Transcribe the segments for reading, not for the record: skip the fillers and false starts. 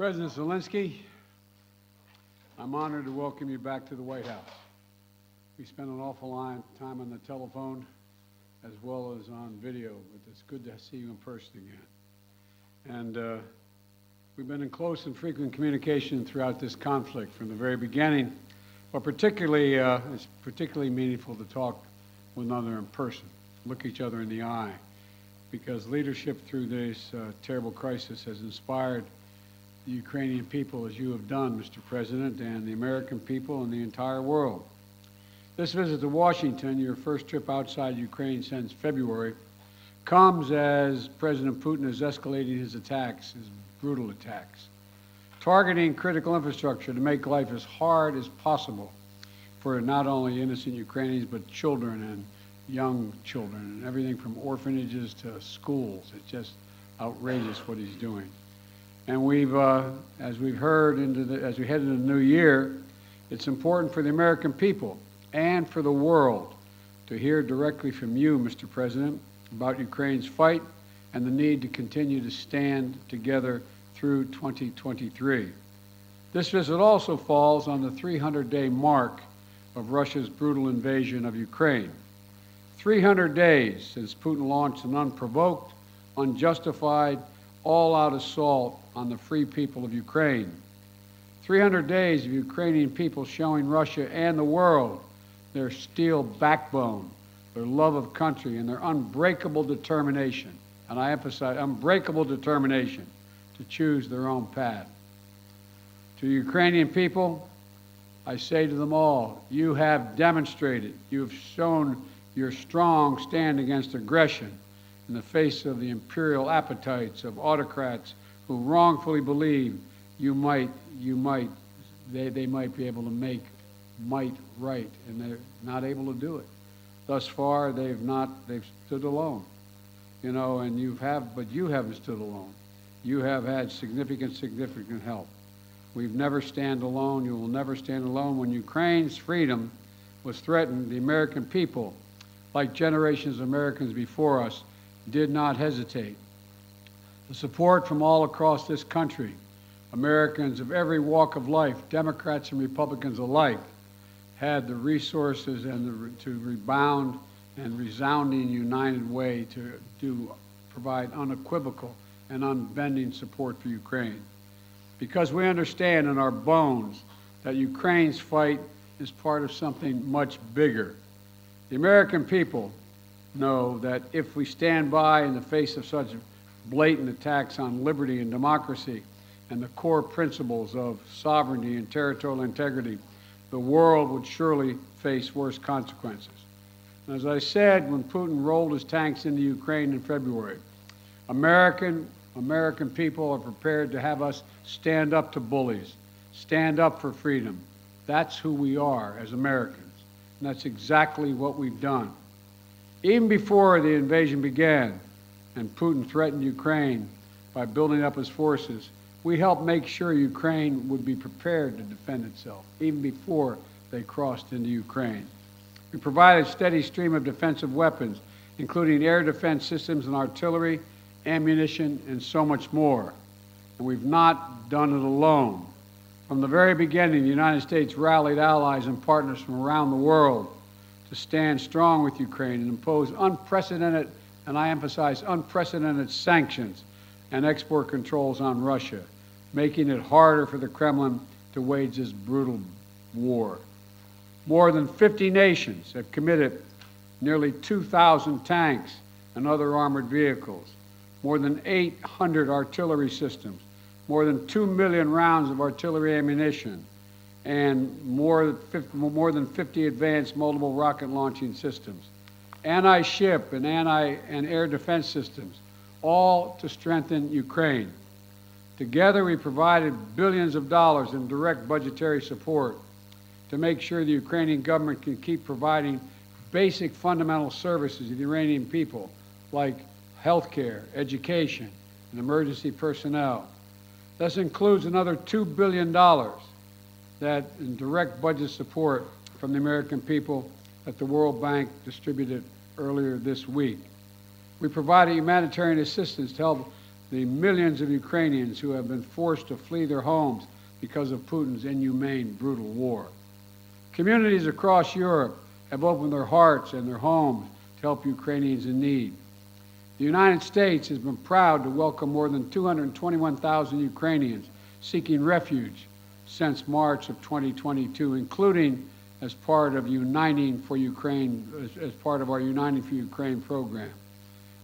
President Zelensky, I'm honored to welcome you back to the White House. We spent an awful lot of time on the telephone as well as on video, but it's good to see you in person again. And we've been in close and frequent communication throughout this conflict from the very beginning, but particularly, it's particularly meaningful to talk with one another in person, look each other in the eye, because leadership through this terrible crisis has inspired the Ukrainian people, as you have done, Mr. President, and the American people and the entire world. This visit to Washington, your first trip outside Ukraine since February, comes as President Putin is escalating his attacks, his brutal attacks, targeting critical infrastructure to make life as hard as possible for not only innocent Ukrainians, but children and young children, and everything from orphanages to schools. It's just outrageous what he's doing. And we've, as we've heard, as we head into the new year, it's important for the American people and for the world to hear directly from you, Mr. President, about Ukraine's fight and the need to continue to stand together through 2023. This visit also falls on the 300-day mark of Russia's brutal invasion of Ukraine. 300 days since Putin launched an unprovoked, unjustified, all-out assault on the free people of Ukraine. 300 days of Ukrainian people showing Russia and the world their steel backbone, their love of country, and their unbreakable determination, and I emphasize unbreakable determination, to choose their own path. To Ukrainian people, I say to them all, you have demonstrated, you have shown your strong stand against aggression in the face of the imperial appetites of autocrats who wrongfully believe they might be able to make might right, and they're not able to do it. Thus far, they've stood alone, and you haven't stood alone. You have had significant help. We've never stand alone. You will never stand alone. When Ukraine's freedom was threatened, the American people, like generations of Americans before us, did not hesitate. The support from all across this country, Americans of every walk of life, Democrats and Republicans alike, had the resources and to rebound and resounding united way to provide unequivocal and unbending support for Ukraine. Because we understand in our bones that Ukraine's fight is part of something much bigger. The American people know that if we stand by in the face of such blatant attacks on liberty and democracy and the core principles of sovereignty and territorial integrity, the world would surely face worse consequences. And as I said, when Putin rolled his tanks into Ukraine in February, American people are prepared to have us stand up to bullies, stand up for freedom. That's who we are as Americans, and that's exactly what we've done. Even before the invasion began and Putin threatened Ukraine by building up his forces, we helped make sure Ukraine would be prepared to defend itself, even before they crossed into Ukraine. We provided a steady stream of defensive weapons, including air defense systems and artillery, ammunition, and so much more. And we've not done it alone. From the very beginning, the United States rallied allies and partners from around the world to stand strong with Ukraine and impose unprecedented, and I emphasize unprecedented, sanctions and export controls on Russia, making it harder for the Kremlin to wage this brutal war. More than 50 nations have committed nearly 2,000 tanks and other armored vehicles, more than 800 artillery systems, more than 2 million rounds of artillery ammunition, and more than 50 advanced multiple rocket launching systems, anti-ship and air defense systems, all to strengthen Ukraine. Together, we provided billions of dollars in direct budgetary support to make sure the Ukrainian government can keep providing basic fundamental services to the Iranian people, like health care, education, and emergency personnel. This includes another $2 billion that in direct budget support from the American people that the World Bank distributed earlier this week. We provided humanitarian assistance to help the millions of Ukrainians who have been forced to flee their homes because of Putin's inhumane, brutal war. Communities across Europe have opened their hearts and their homes to help Ukrainians in need. The United States has been proud to welcome more than 221,000 Ukrainians seeking refuge since March of 2022, including as part of Uniting for Ukraine, as part of our Uniting for Ukraine program.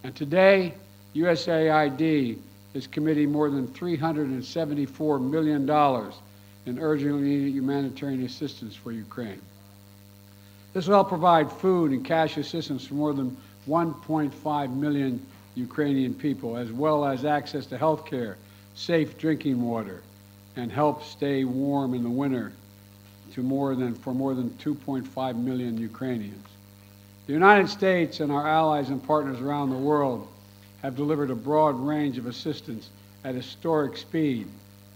And today, USAID is committing more than $374 million in urgently needed humanitarian assistance for Ukraine. This will help provide food and cash assistance for more than 1.5 million Ukrainian people, as well as access to health care, safe drinking water, and help stay warm in the winter for more than 2.5 million Ukrainians. The United States and our allies and partners around the world have delivered a broad range of assistance at historic speed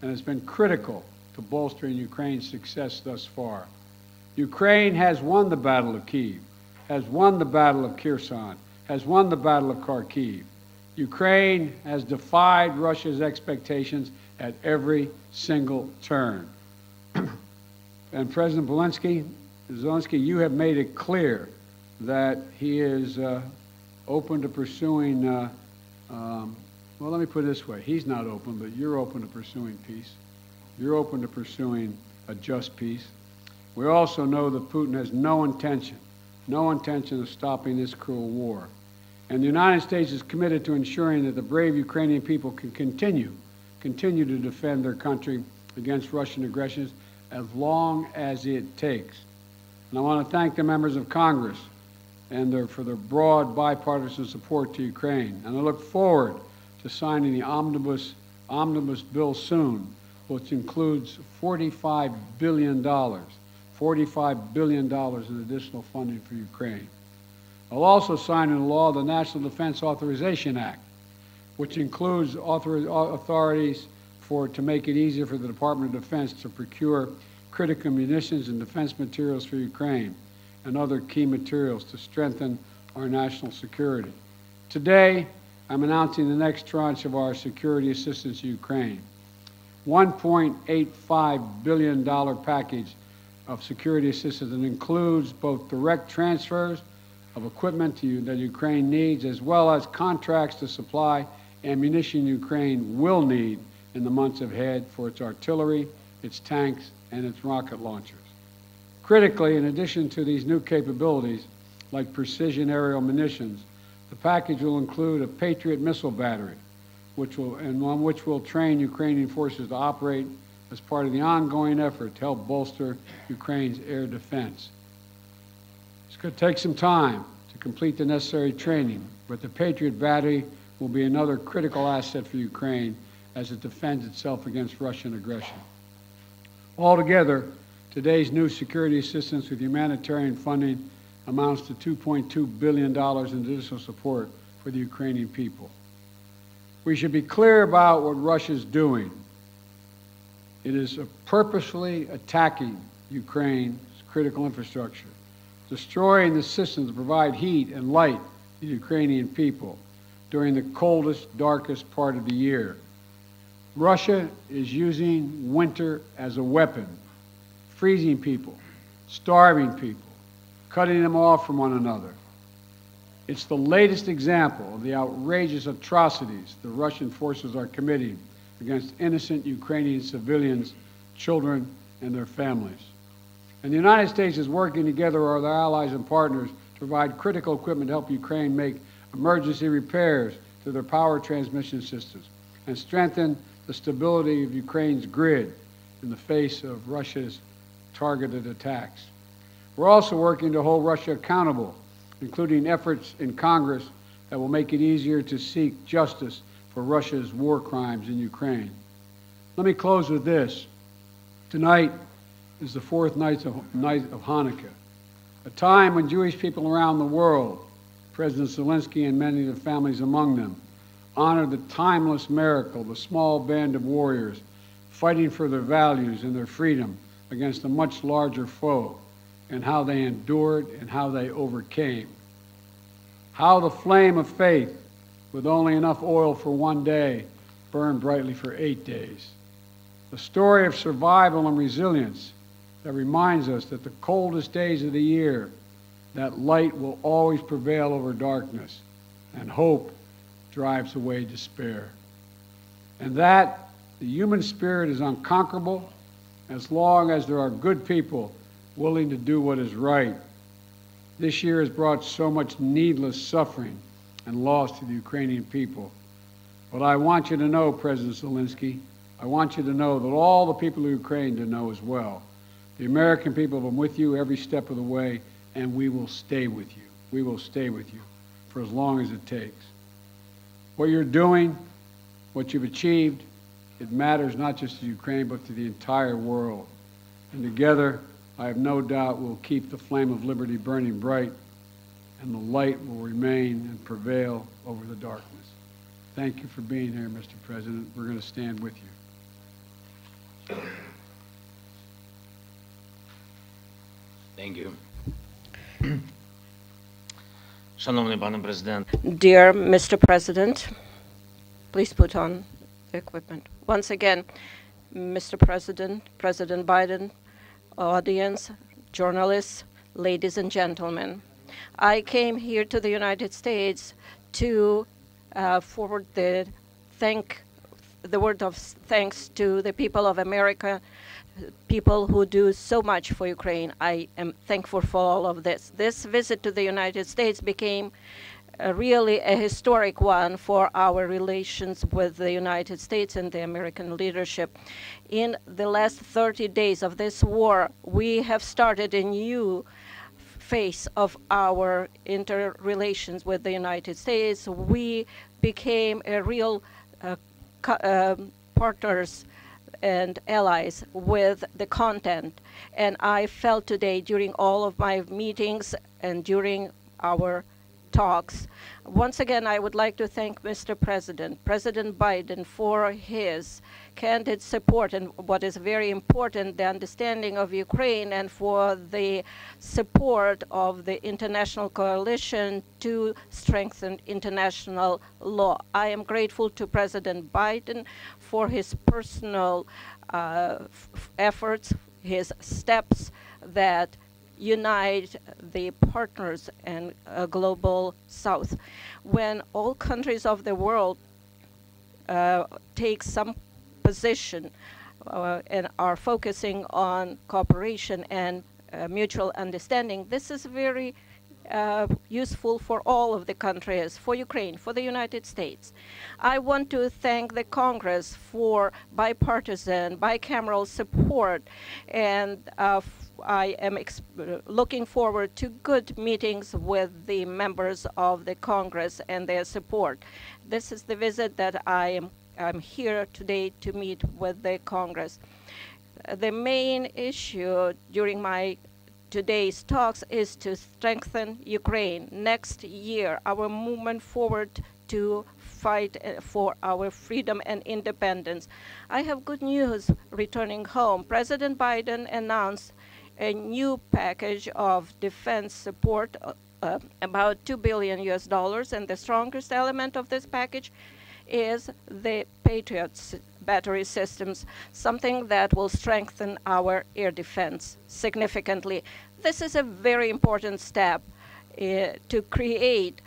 and has been critical to bolstering Ukraine's success thus far. Ukraine has won the Battle of Kyiv, has won the Battle of Kherson, has won the Battle of Kharkiv. Ukraine has defied Russia's expectations at every single turn. And President Zelensky, you have made it clear that he is open to pursuing, well, let me put it this way. He's not open, but you're open to pursuing peace. You're open to pursuing a just peace. We also know that Putin has no intention of stopping this cruel war. And the United States is committed to ensuring that the brave Ukrainian people can continue to defend their country against Russian aggressions as long as it takes. And I want to thank the members of Congress for their broad bipartisan support to Ukraine. And I look forward to signing the omnibus bill soon, which includes $45 billion in additional funding for Ukraine. I'll also sign into law the National Defense Authorization Act, which includes authorities to make it easier for the Department of Defense to procure critical munitions and defense materials for Ukraine and other key materials to strengthen our national security. Today, I'm announcing the next tranche of our security assistance to Ukraine. $1.85 billion package of security assistance that includes both direct transfers of equipment that Ukraine needs, as well as contracts to supply ammunition Ukraine will need in the months ahead for its artillery, its tanks, and its rocket launchers. Critically, in addition to these new capabilities, like precision aerial munitions, the package will include a Patriot missile battery, which will train Ukrainian forces to operate as part of the ongoing effort to help bolster Ukraine's air defense. It's going to take some time to complete the necessary training, but the Patriot battery will be another critical asset for Ukraine as it defends itself against Russian aggression. Altogether, today's new security assistance with humanitarian funding amounts to $2.2 billion in additional support for the Ukrainian people. We should be clear about what Russia's doing. It is purposefully attacking Ukraine's critical infrastructure, destroying the systems to provide heat and light to the Ukrainian people during the coldest, darkest part of the year. Russia is using winter as a weapon, freezing people, starving people, cutting them off from one another. It's the latest example of the outrageous atrocities the Russian forces are committing against innocent Ukrainian civilians, children, and their families. And the United States is working together with our allies and partners to provide critical equipment to help Ukraine make emergency repairs to their power transmission systems and strengthen the stability of Ukraine's grid in the face of Russia's targeted attacks. We're also working to hold Russia accountable, including efforts in Congress that will make it easier to seek justice for Russia's war crimes in Ukraine. Let me close with this. Tonight is the fourth night of Hanukkah, a time when Jewish people around the world, President Zelensky and many of the families among them, honor the timeless miracle, the small band of warriors fighting for their values and their freedom against a much larger foe, and how they endured and how they overcame. How the flame of faith, with only enough oil for one day, burned brightly for 8 days. The story of survival and resilience that reminds us that the coldest days of the year, that light will always prevail over darkness, and hope drives away despair. And that the human spirit is unconquerable as long as there are good people willing to do what is right. This year has brought so much needless suffering and loss to the Ukrainian people. But I want you to know, President Zelensky, I want you to know that all the people of Ukraine to know as well. The American people have been with you every step of the way, and we will stay with you. We will stay with you for as long as it takes. What you're doing, what you've achieved, it matters not just to Ukraine, but to the entire world. And together, I have no doubt we'll keep the flame of liberty burning bright, and the light will remain and prevail over the darkness. Thank you for being here, Mr. President. We're going to stand with you. Thank you. Шановний пане президент. Dear Mr. President, please put on the equipment. Once again, Mr. President, President Biden, audience, journalists, ladies and gentlemen. I came here to the United States to forward the word of thanks to the people of America, people who do so much for Ukraine. I am thankful for all of this. This visit to the United States became really a historic one for our relations with the United States and the American leadership. In the last 30 days of this war, we have started a new phase of our interrelations with the United States. We became a real partners and allies with the content. And I felt today during all of my meetings and during our talks, once again, I would like to thank Mr. President, President Biden, for his candid support and what is very important, the understanding of Ukraine, and for the support of the international coalition to strengthen international law. I am grateful to President Biden for his personal efforts, his steps that unite the partners and global South. When all countries of the world take some position and are focusing on cooperation and mutual understanding, this is very useful for all of the countries, for Ukraine, for the United States. I want to thank the Congress for bipartisan, bicameral support, and I am looking forward to good meetings with the members of the Congress and their support. This is the visit that I'm here today to meet with the Congress. The main issue during my today's talks is to strengthen Ukraine. Next year, our movement forward to fight for our freedom and independence. I have good news returning home. President Biden announced a new package of defense support, about $2 billion US, and the strongest element of this package is the Patriot battery systems, something that will strengthen our air defense significantly. This is a very important step to create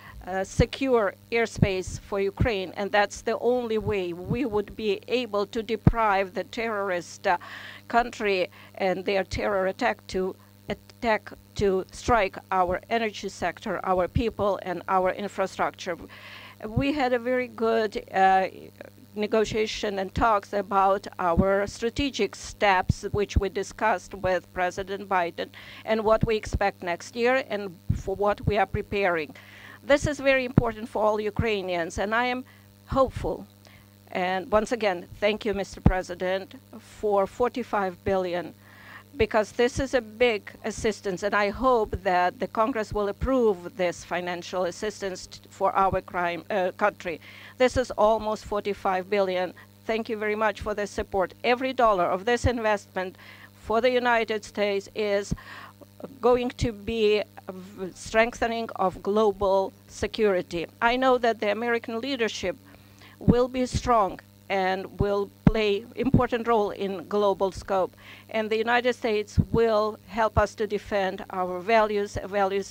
secure airspace for Ukraine, and that's the only way we would be able to deprive the terrorist country and their terror attack to strike our energy sector, our people, and our infrastructure. We had a very good negotiation and talks about our strategic steps, which we discussed with President Biden, and what we expect next year and for what we are preparing. This is very important for all Ukrainians, and I am hopeful. And once again, thank you, Mr. President, for $45 billion, because this is a big assistance, and I hope that the Congress will approve this financial assistance for our country. This is almost $45 billion. Thank you very much for the support. Every dollar of this investment for the United States is going to be strengthening of global security. I know that the American leadership will be strong and will play important role in global scope. And the United States will help us to defend our values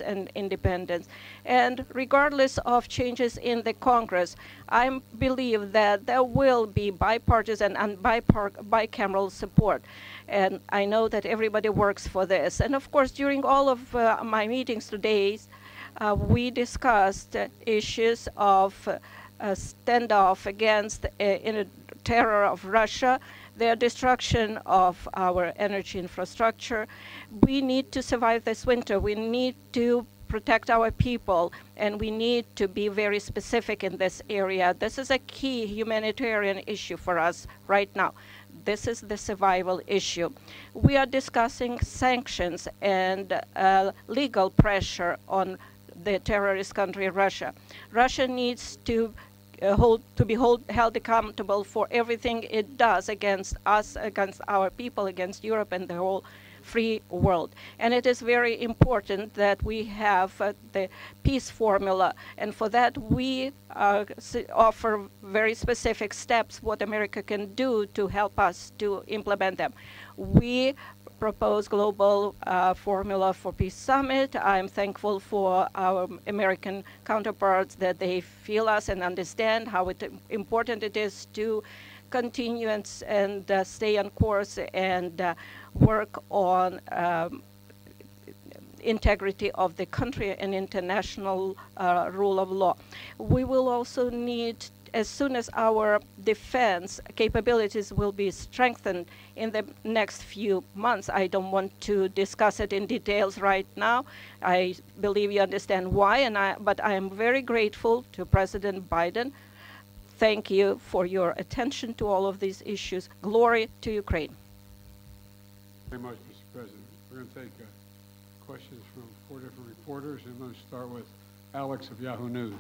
and independence. And regardless of changes in the Congress, I believe that there will be bipartisan and bicameral support. And I know that everybody works for this. And of course, during all of my meetings today, we discussed issues of standoff against terror of Russia, their destruction of our energy infrastructure. We need to survive this winter. We need to protect our people, and we need to be very specific in this area. This is a key humanitarian issue for us right now. This is the survival issue. We are discussing sanctions and legal pressure on the terrorist country Russia. Russia needs to be held accountable for everything it does against us, against our people, against Europe and the whole free world. And it is very important that we have the peace formula, and for that we offer very specific steps what America can do to help us to implement them. We propose global formula for peace summit. I'm thankful for our American counterparts that they feel us and understand how important it is to continue and stay on course and work on integrity of the country and international rule of law. We will also need, as soon as our defense capabilities will be strengthened in the next few months. I don't want to discuss it in details right now. I believe you understand why, but I am very grateful to President Biden. Thank you for your attention to all of these issues. Glory to Ukraine. Very much, Mr. President. We're going to take questions from 4 different reporters. I'm going to start with Alex of Yahoo News.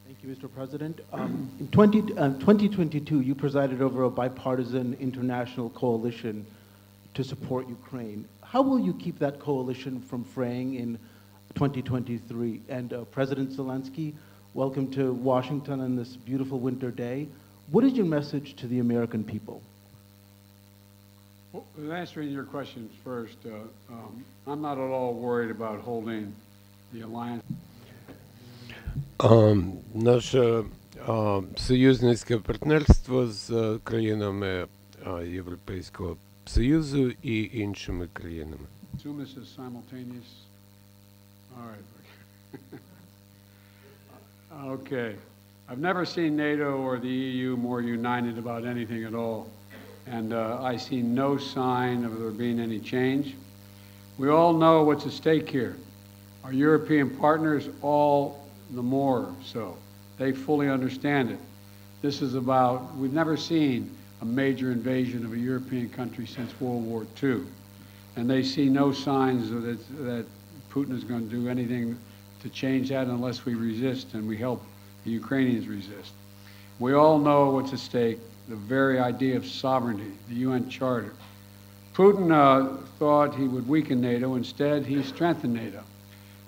Thank you, Mr. President. In 2022, you presided over a bipartisan international coalition to support Ukraine. How will you keep that coalition from fraying in 2023? And President Zelensky, welcome to Washington on this beautiful winter day. What is your message to the American people? Well, answering your questions first, I'm not at all worried about holding the alliance. Наше союзницьке партнерство з країнами Європейського Союзу і іншими країнами. Assume this is simultaneous. All right. Okay. I've never seen NATO or the EU more united about anything at all. And I see no sign of there being any change. We all know what's at stake here. Our European partners all the more so. They fully understand it. This is about, we've never seen a major invasion of a European country since World War II. And they see no signs that Putin is going to do anything to change that unless we resist and we help the Ukrainians resist. We all know what's at stake, the very idea of sovereignty, the UN Charter. Putin thought he would weaken NATO. Instead, he strengthened NATO.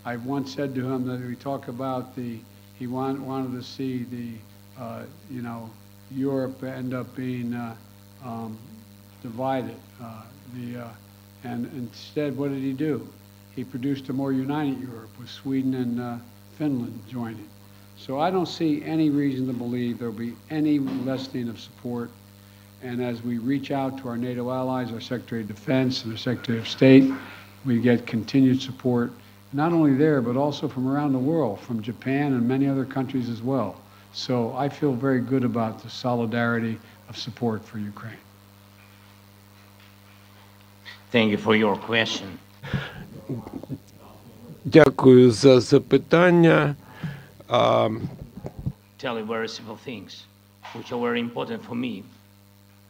I once said to him that we talk about he wanted to see Europe end up being divided. And instead, what did he do? He produced a more united Europe with Sweden and Finland joining. So I don't see any reason to believe there will be any lessening of support. And as we reach out to our NATO allies, our Secretary of Defense and our Secretary of State, we get continued support, not only there, but also from around the world, from Japan and many other countries as well. So I feel very good about the solidarity of support for Ukraine. Thank you for your question. Дякую за запитання. Tell you very simple things, which are very important for me.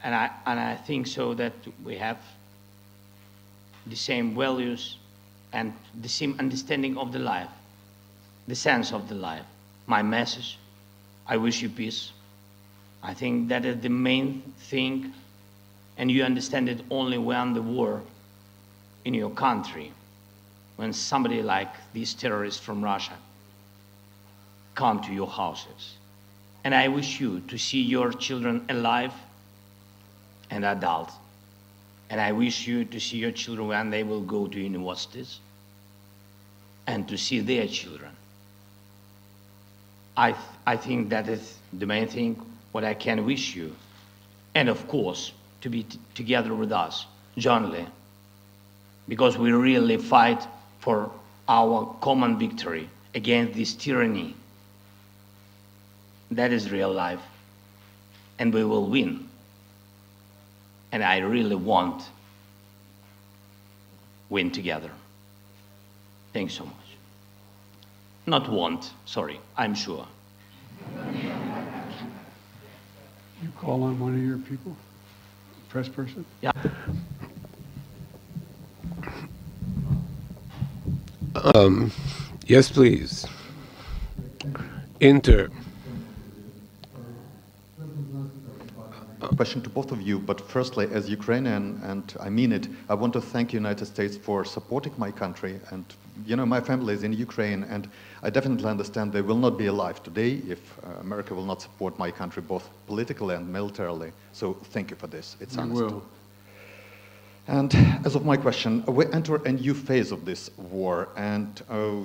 And I think so that we have the same values and the same understanding of the life, the sense of the life. My message, I wish you peace. I think that is the main thing, and you understand it only when the war in your country, when somebody like these terrorists from Russia come to your houses And I wish you to see your children alive and adult. And I wish you to see your children when they will go to universities and to see their children. I think that is the main thing what I can wish you. And of course, to be together with us, jointly, because we really fight for our common victory against this tyranny. That is real life, and we will win. And I really want win together. Thanks so much. Not want, sorry, I'm sure. You call on one of your people, press person? Yeah. Yes, please. Enter. Question to both of you, but firstly, as Ukrainian, and I mean it, I want to thank the United States for supporting my country. And, you know, my family is in Ukraine, and I definitely understand they will not be alive today if America will not support my country, both politically and militarily. So thank you for this. It's honest. Will. And as of my question, we enter a new phase of this war, and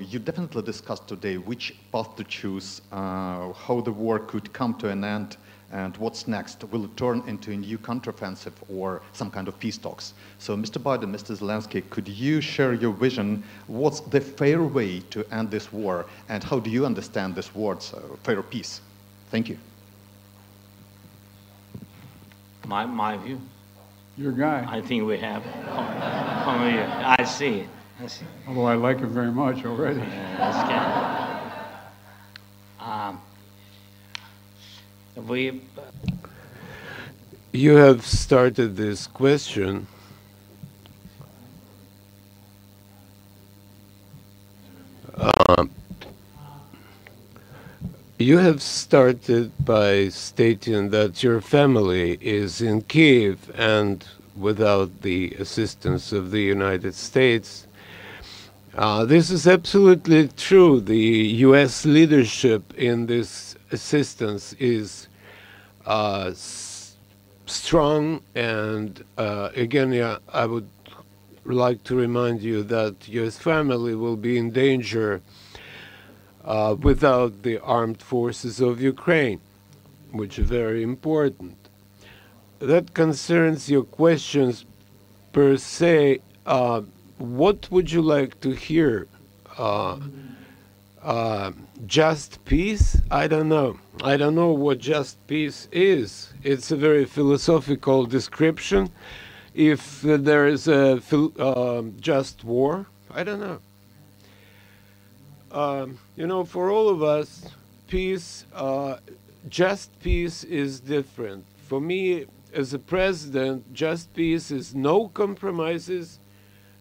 you definitely discussed today which path to choose, how the war could come to an end, and what's next. Will it turn into a new counteroffensive or some kind of peace talks? So, Mr. Biden, Mr. Zelensky, could you share your vision? What's the fair way to end this war, and how do you understand this word's fair peace? Thank you. My view. Your guy. I think we have. I see. I see. Although I like him very much already. That's good. You have started this question you have started by stating that your family is in Kiev and without the assistance of the United States. This is absolutely true. The U.S. leadership in this assistance is strong, and again, yeah, I would like to remind you that U.S. family will be in danger without the armed forces of Ukraine, which is very important. That concerns your questions per se. What would you like to hear? Just peace? I don't know. I don't know what just peace is. It's a very philosophical description. If there is a just war, I don't know. You know, for all of us, peace, just peace is different. For me, as a president, just peace is no compromises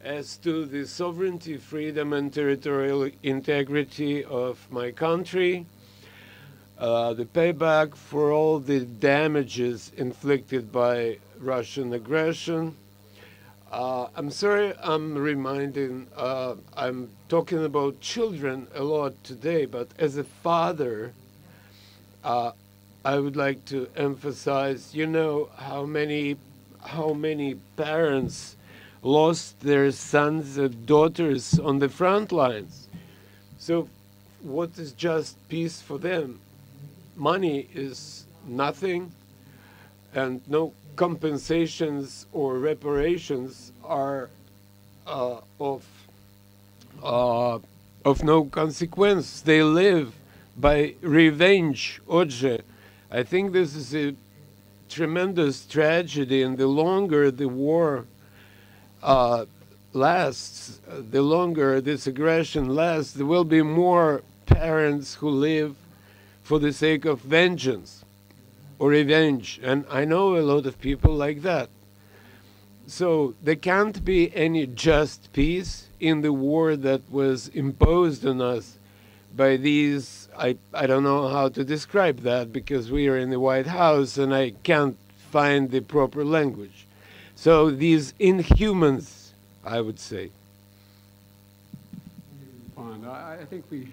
as to the sovereignty, freedom, and territorial integrity of my country, the payback for all the damages inflicted by Russian aggression. I'm sorry I'm talking about children a lot today, but as a father, I would like to emphasize, you know, how many parents lost their sons and daughters on the front lines. So what is just peace for them? Money is nothing, and no compensations or reparations are of no consequence. They live by revenge, oružje. I think this is a tremendous tragedy, and the longer the war lasts, the longer this aggression lasts, there will be more parents who live for the sake of vengeance or revenge. And I know a lot of people like that. So there can't be any just peace in the war that was imposed on us by these, I don't know how to describe that because we are in the White House and I can't find the proper language. So these inhumans, I would say. Fine. I think we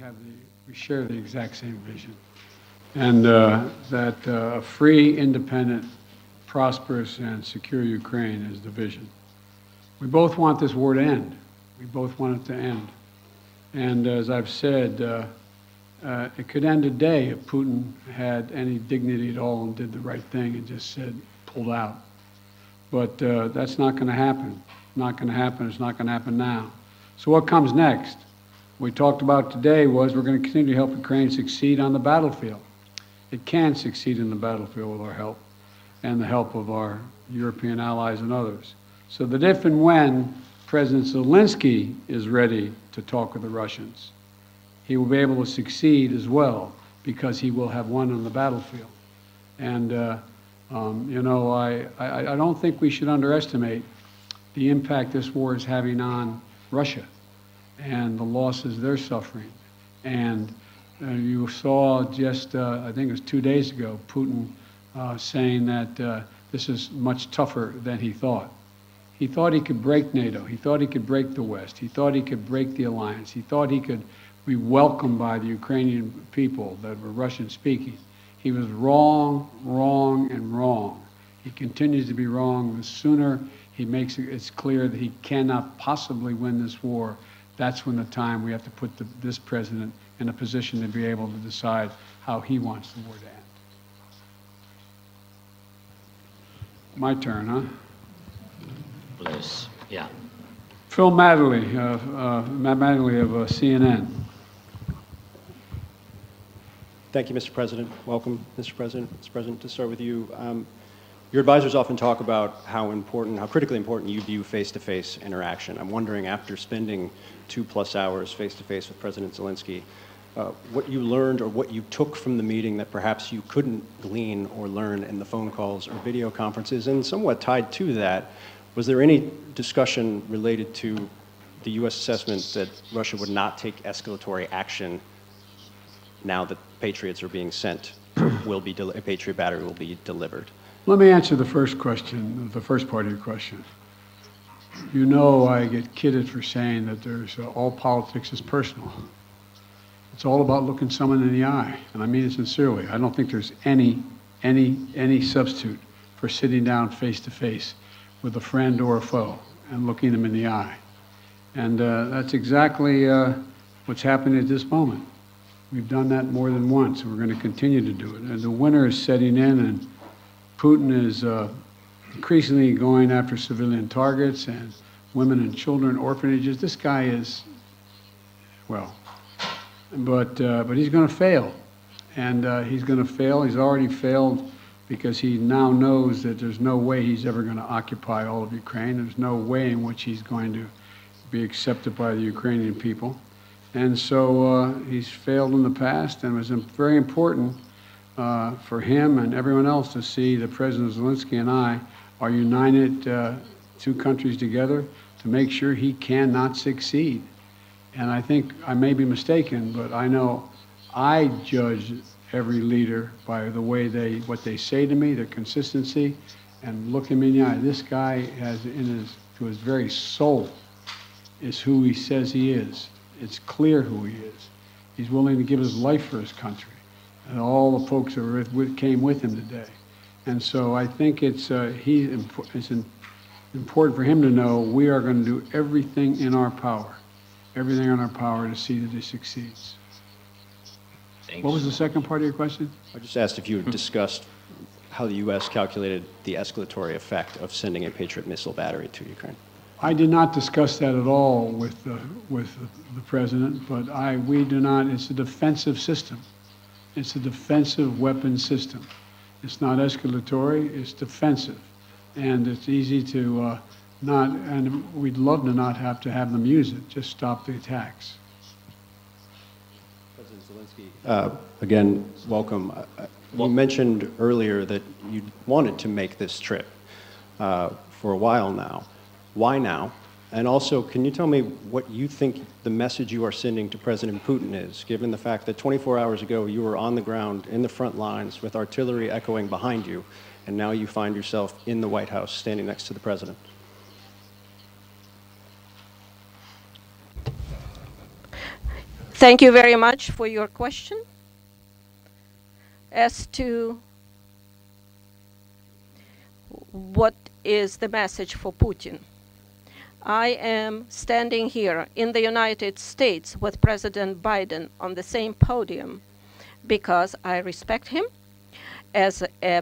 share the exact same vision. and that a free, independent, prosperous, and secure Ukraine is the vision. We both want this war to end. We both want it to end. And as I've said, it could end today if Putin had any dignity at all and did the right thing and just said, pulled out. But that's not going to happen. Not going to happen. It's not going to happen now. So what comes next? What we talked about today was we're going to continue to help Ukraine succeed on the battlefield. It can succeed in the battlefield with our help and the help of our European allies and others. So that if and when President Zelensky is ready to talk with the Russians, he will be able to succeed as well because he will have won on the battlefield. And, you know, I don't think we should underestimate the impact this war is having on Russia and the losses they're suffering. And you saw just, I think it was 2 days ago, Putin saying that this is much tougher than he thought. He thought he could break NATO. He thought he could break the West. He thought he could break the alliance. He thought he could be welcomed by the Ukrainian people that were Russian-speaking. He was wrong, wrong, and wrong. He continues to be wrong. The sooner he makes it clear that he cannot possibly win this war, that's when the time we have to put this president in a position to be able to decide how he wants the war to end. My turn, huh? Please, yeah. Phil Madley, Matt Madley of CNN. Thank you, Mr. President. Welcome, Mr. President. Mr. President, to start with you, your advisors often talk about how important, how critically important you view face-to-face interaction. I'm wondering, after spending 2+ hours face-to-face with President Zelensky, what you learned or what you took from the meeting that perhaps you couldn't glean or learn in the phone calls or video conferences, and somewhat tied to that, was there any discussion related to the U.S. assessment that Russia would not take escalatory action now that Patriots are being sent, a Patriot battery will be delivered? Let me answer the first question, the first part of your question. You know I get kidded for saying that there's all politics is personal. It's all about looking someone in the eye, and I mean it sincerely. I don't think there's any substitute for sitting down face-to-face with a friend or a foe and looking them in the eye. And that's exactly what's happening at this moment. We've done that more than once, and we're going to continue to do it. And the winter is setting in, and Putin is increasingly going after civilian targets and women and children, orphanages. This guy is, well, but he's going to fail. And he's going to fail. He's already failed because he now knows that there's no way he's ever going to occupy all of Ukraine. There's no way in which he's going to be accepted by the Ukrainian people. And so he's failed in the past, and it was very important for him and everyone else to see that President Zelensky and I are united, two countries together, to make sure he cannot succeed. And I think I may be mistaken, but I know I judge every leader by the way what they say to me, their consistency, and look him in the eye. This guy has to his very soul is who he says he is. It's clear who he is. He's willing to give his life for his country, and all the folks that came with him today. And so I think it's important for him to know we are going to do everything in our power to see that he succeeds. Thanks. What was the second part of your question? I just asked if you had discussed how the U.S. calculated the escalatory effect of sending a Patriot missile battery to Ukraine. I did not discuss that at all with the president, but we do not. It's a defensive system. It's a defensive weapon system. It's not escalatory. It's defensive, and it's easy to not. And we'd love to not have to have them use it. Just stop the attacks. President Zelensky, again, welcome. You mentioned earlier that you wanted to make this trip for a while now. Why now? And also, can you tell me what you think the message you are sending to President Putin is, given the fact that 24 hours ago you were on the ground in the front lines with artillery echoing behind you, and now you find yourself in the White House standing next to the president? Thank you very much for your question. As to what is the message for Putin, I am standing here in the United States with President Biden on the same podium because I respect him as a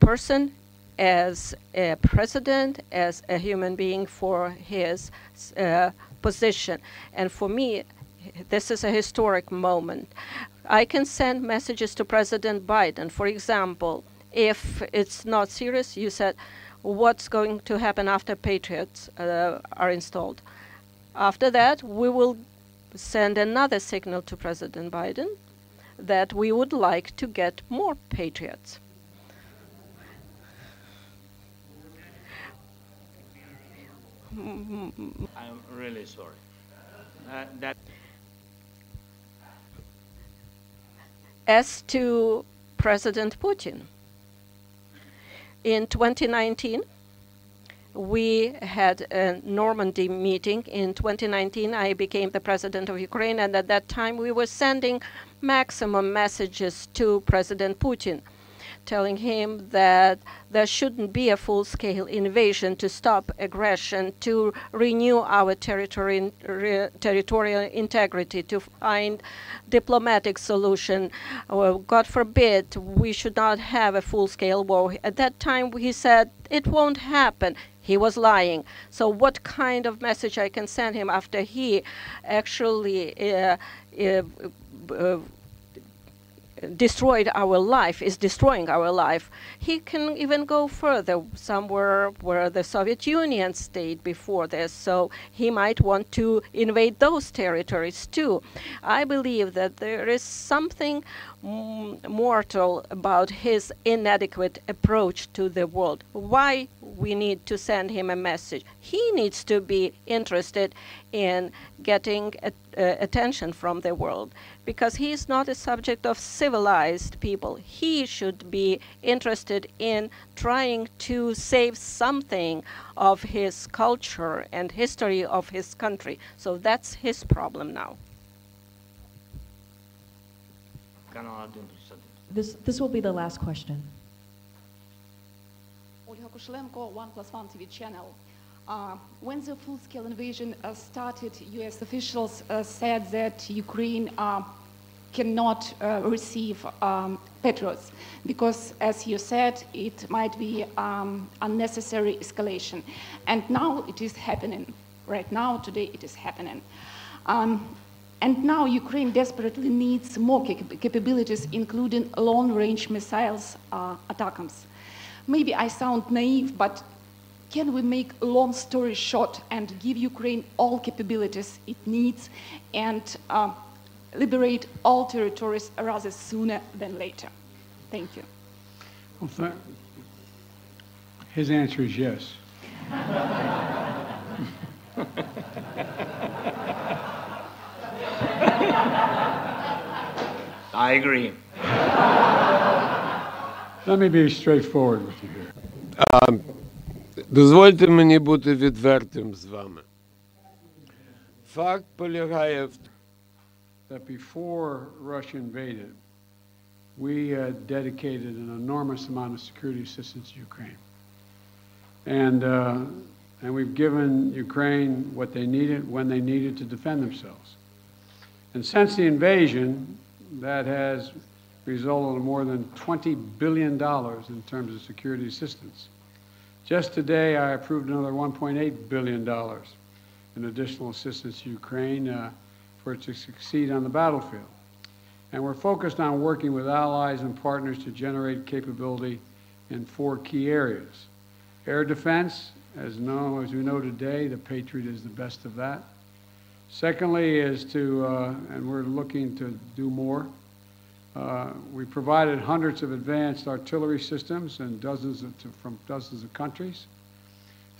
person, as a president, as a human being for his position. And for me, this is a historic moment. I can send messages to President Biden. For example, if it's not serious, you said, what's going to happen after Patriots are installed? After that, we will send another signal to President Biden that we would like to get more Patriots. I'm really sorry. As to President Putin, in 2019, we had a Normandy meeting. In 2019, I became the president of Ukraine, and at that time, we were sending maximum messages to President Putin, telling him that there shouldn't be a full-scale invasion, to stop aggression, to renew our territorial integrity, to find diplomatic solution. God forbid, we should not have a full-scale war. At that time, he said, it won't happen. He was lying. So what kind of message I can send him after he actually destroyed our life, is destroying our life? He can even go further, somewhere where the Soviet Union stayed before this, so he might want to invade those territories too. I believe that there is something mortal about his inadequate approach to the world. Why we need to send him a message? He needs to be interested in getting attention from the world, because he is not a subject of civilized people. He should be interested in trying to save something of his culture and history of his country. So that's his problem now. This will be the last question. Olga Kushelenko, 1+1 TV channel. When the full-scale invasion started, U.S. officials said that Ukraine cannot receive Patriots because, as you said, it might be unnecessary escalation. And now it is happening. Right now, today, it is happening. And now Ukraine desperately needs more capabilities, including long-range missiles, ATACMS. Maybe I sound naive, but can we make a long story short and give Ukraine all capabilities it needs and liberate all territories rather sooner than later? Thank you. Well, his answer is yes. I agree. Let me be straightforward with you here. Дозвольте мені бути відвертим з вами. Факт полягає в that before Russia invaded, we dedicated an enormous amount of security assistance to Ukraine. And we've given Ukraine what they needed when they needed to defend themselves. And since the invasion, that has resulted in more than $20 billion in terms of security assistance. Just today, I approved another $1.8 billion in additional assistance to Ukraine for it to succeed on the battlefield. And we're focused on working with allies and partners to generate capability in 4 key areas. Air defense, as we know today, the Patriot is the best of that. Secondly is to, and we're looking to do more, we provided hundreds of advanced artillery systems and from dozens of countries.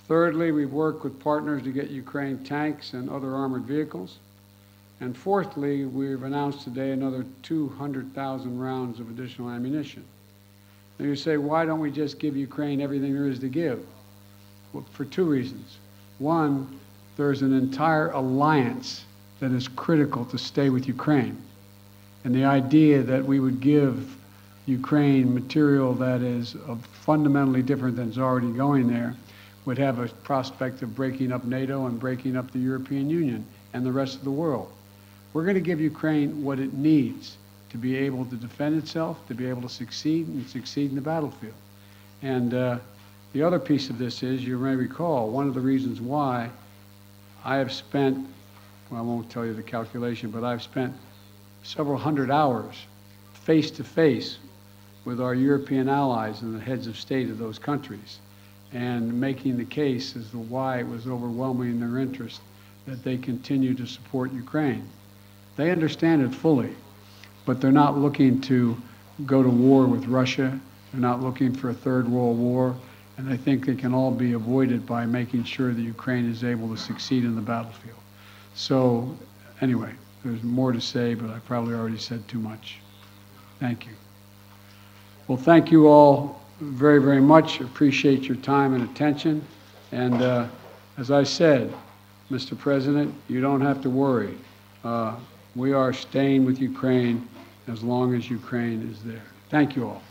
Thirdly, we've worked with partners to get Ukraine tanks and other armored vehicles. And fourthly, we've announced today another 200,000 rounds of additional ammunition. Now you say, why don't we just give Ukraine everything there is to give? Well, for 2 reasons. One, there's an entire alliance that is critical to stay with Ukraine. And the idea that we would give Ukraine material that is fundamentally different than is already going there would have a prospect of breaking up NATO and breaking up the European Union and the rest of the world. We're going to give Ukraine what it needs to be able to defend itself, to be able to succeed and succeed in the battlefield. And the other piece of this is, you may recall, one of the reasons why I have spent, well, I won't tell you the calculation, but I've spent several hundred hours face-to-face with our European allies and the heads of state of those countries, and making the case as to why it was overwhelming in their interest that they continue to support Ukraine. They understand it fully, but they're not looking to go to war with Russia. They're not looking for a third world war, and I think they can all be avoided by making sure that Ukraine is able to succeed in the battlefield. So anyway, there's more to say, but I probably already said too much. Thank you. Well, thank you all very, very much. Appreciate your time and attention. And as I said, Mr. President, you don't have to worry. We are staying with Ukraine as long as Ukraine is there. Thank you all.